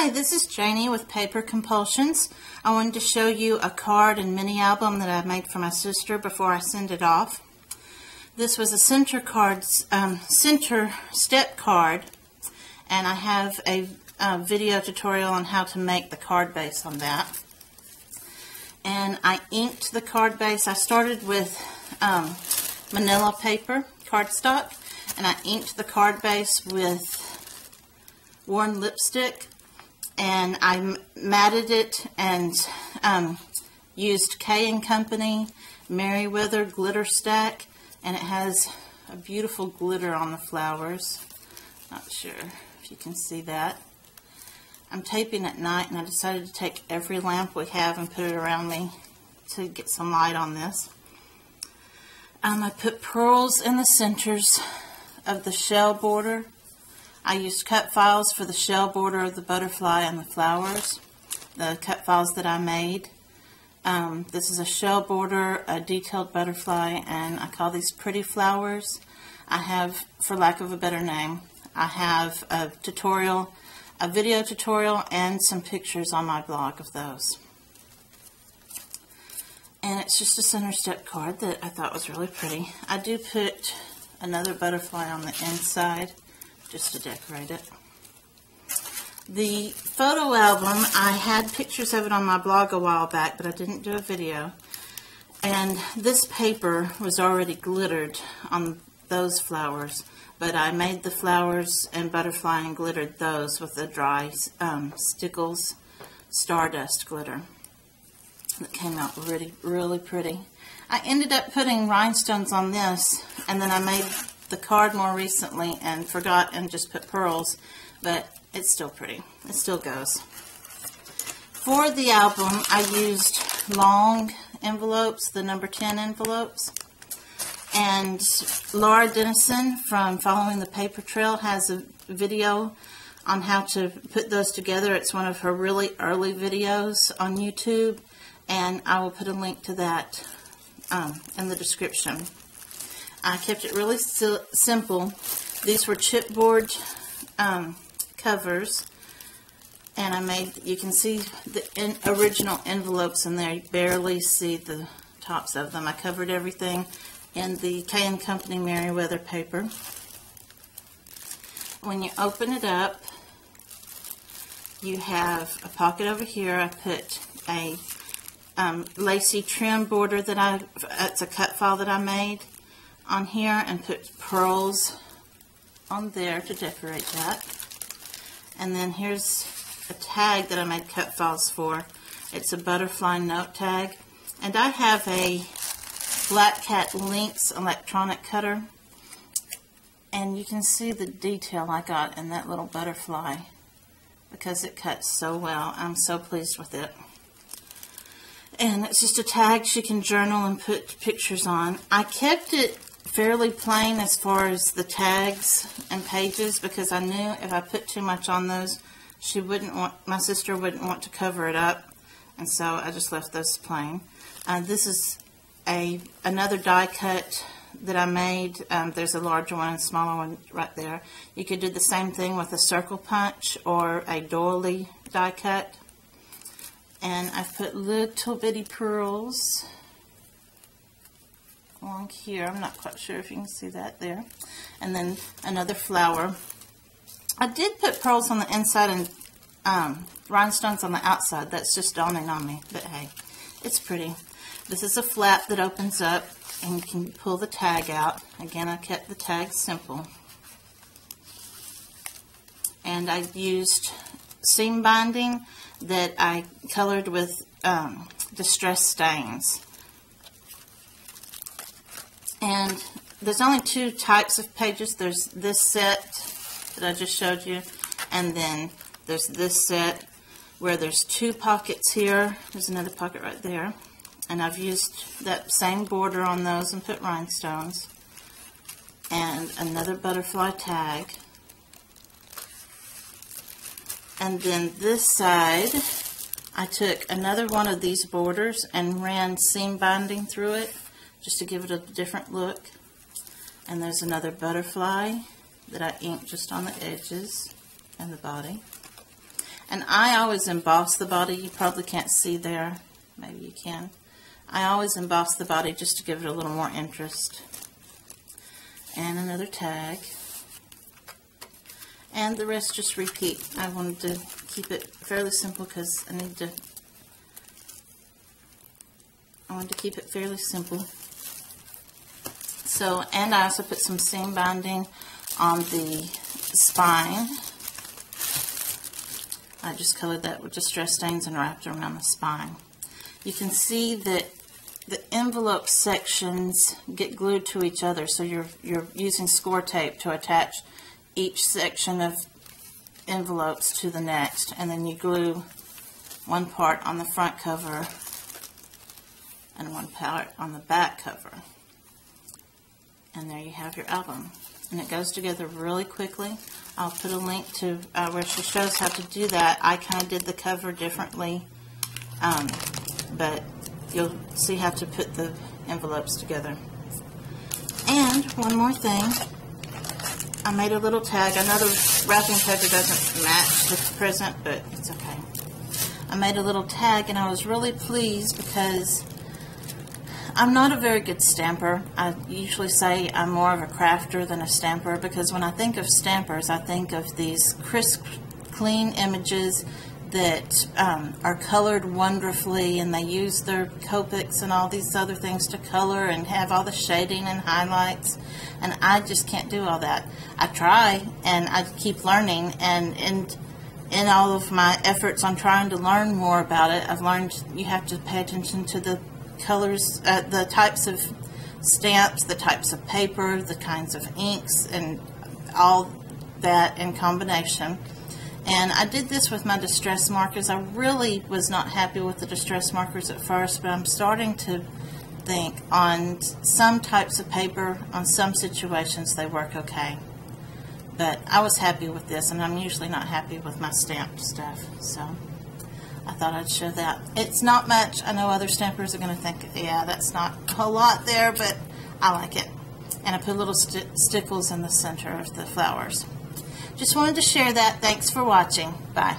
Hi, this is Janie with Paper Compulsions. I wanted to show you a card and mini album that I made for my sister before I send it off. This was a center step card, and I have a video tutorial on how to make the card base on that. And I inked the card base. I started with manila paper, cardstock, and I inked the card base with worn lipstick, and I matted it and used K & Company Merriweather glitter stack, and it has a beautiful glitter on the flowers. Not sure if you can see that. I'm taping at night, and I decided to take every lamp we have and put it around me to get some light on this. I put pearls in the centers of the shell border. I used cut files for the shell border of the butterfly and the flowers, the cut files that I made. This is a shell border, a detailed butterfly, and I call these pretty flowers. I have, for lack of a better name, I have a tutorial, a video tutorial, and some pictures on my blog of those. And it's just a center step card that I thought was really pretty. I do put another butterfly on the inside just to decorate it. The photo album, I had pictures of it on my blog a while back, but I didn't do a video. And this paper was already glittered on those flowers, but I made the flowers and butterfly and glittered those with the dry Stickles Stardust glitter. That came out really, really pretty. I ended up putting rhinestones on this, and then I made the card more recently and forgot and just put pearls, but it's still pretty. It still goes. For the album, I used long envelopes, the number 10 envelopes, and Laura Denison from Following the Paper Trail has a video on how to put those together. It's one of her really early videos on YouTube, and I will put a link to that in the description. I kept it really simple. These were chipboard covers, and I made, you can see the original envelopes in there. You barely see the tops of them. I covered everything in the K & Company Merriweather paper. When you open it up, you have a pocket over here. I put a lacy trim border that it's a cut file that I made on here, and put pearls on there to decorate that. And then here's a tag that I made cut files for. It's a butterfly note tag, and I have a Black Cat Lynx electronic cutter, and you can see the detail I got in that little butterfly because it cuts so well. I'm so pleased with it. And it's just a tag she can journal and put pictures on. I kept it fairly plain as far as the tags and pages because I knew if I put too much on those, my sister wouldn't want to cover it up, and so I just left those plain. This is another die cut that I made. There's a larger one and a smaller one right there. You could do the same thing with a circle punch or a doily die cut. And I've put little bitty pearls along here. I'm not quite sure if you can see that there. And then another flower. I did put pearls on the inside and rhinestones on the outside. That's just dawning on me. But hey, it's pretty. This is a flap that opens up, and you can pull the tag out. Again, I kept the tag simple. And I used seam binding that I colored with distress stains. And there's only two types of pages. There's this set that I just showed you, and then there's this set where there's two pockets here. There's another pocket right there. And I've used that same border on those and put rhinestones. And another butterfly tag. And then this side, I took another one of these borders and ran seam binding through it just to give it a different look. And there's another butterfly that I inked just on the edges and the body. And I always emboss the body. You probably can't see there. Maybe you can. I always emboss the body just to give it a little more interest. And another tag. And the rest just repeat. I wanted to keep it fairly simple because I wanted to keep it fairly simple. So, and I also put some seam binding on the spine. I just colored that with distress stains and wrapped it around the spine. You can see that the envelope sections get glued to each other, so you're using score tape to attach each section of envelopes to the next, and then you glue one part on the front cover and one part on the back cover. And there you have your album. And it goes together really quickly. I'll put a link to where she shows how to do that. I kind of did the cover differently, but you'll see how to put the envelopes together. And one more thing, I made a little tag. I know the wrapping paper doesn't match the present, but it's okay. I made a little tag, and I was really pleased because I'm not a very good stamper. I usually say I'm more of a crafter than a stamper, because when I think of stampers, I think of these crisp, clean images that are colored wonderfully, and they use their Copics and all these other things to color and have all the shading and highlights, and I just can't do all that. I try, and I keep learning, and in all of my efforts on trying to learn more about it, I've learned you have to pay attention to the colors, the types of stamps, the types of paper, the kinds of inks, and all that in combination. And I did this with my distress markers. I really was not happy with the distress markers at first, but I'm starting to think on some types of paper, on some situations, they work okay. But I was happy with this, and I'm usually not happy with my stamped stuff, so I thought I'd show that. It's not much. I know other stampers are going to think, yeah, that's not a whole lot there, but I like it. And I put little stickles in the center of the flowers. Just wanted to share that. Thanks for watching. Bye.